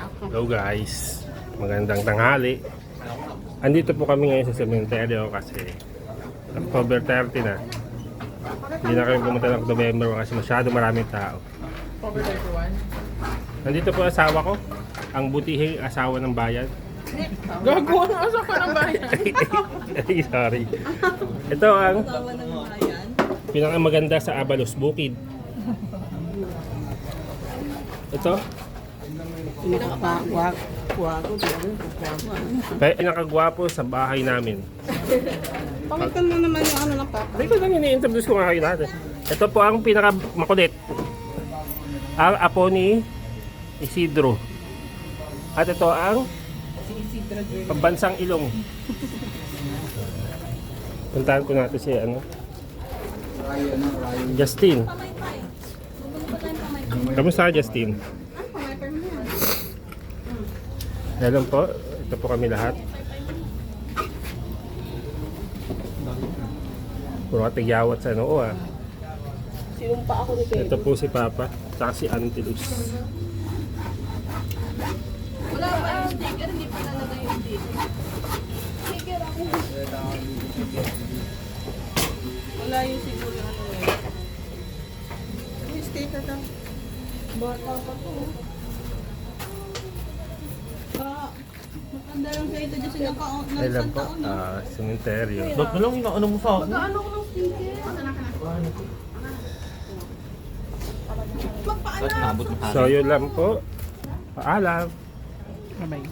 Hello guys, magandang tanghali. Andito po kami ngayon sa sementeryo kasi October 30 na. Hindi na kami pumunta ng November kasi masyado maraming tao. October 31. Nandito po asawa ko, ang butihing asawa ng bayan. Gagawa ng asawa ng bayan. Ay, sorry. Ito ang pinakamaganda sa Abalos Bukid. Ito, pinakagwapo sa bahay namin. Pakitan mo naman yung ano ng papa. Dito lang ini-introduce ko nga kayo natin. Ito po ang pinakamakulit. Ang apo ni Isidro. At ito ang pambansang ilong. Puntahan ko natin si ano, Justin. Kamusta ka, Justin? Hello po. Ito po kami lahat. Puro katigyawat sa noo ah. Sinumpa ako ni Kevin. Ito po si Papa, tsaka si Auntie Luz. Wala ba yung sticker? Hindi pa nalagay yung sticker. Sticker ako. Wala yung siguro yung ano yun. May sticker ka. Bata pa to. Matanda lang sa ito dyan sila Hello po, sementeryo. Ba't mo lang inaano mo sa akin? Magkaano ko ng sticker? Ba't nabot mo So yun lang po. Paalam. Bye-bye.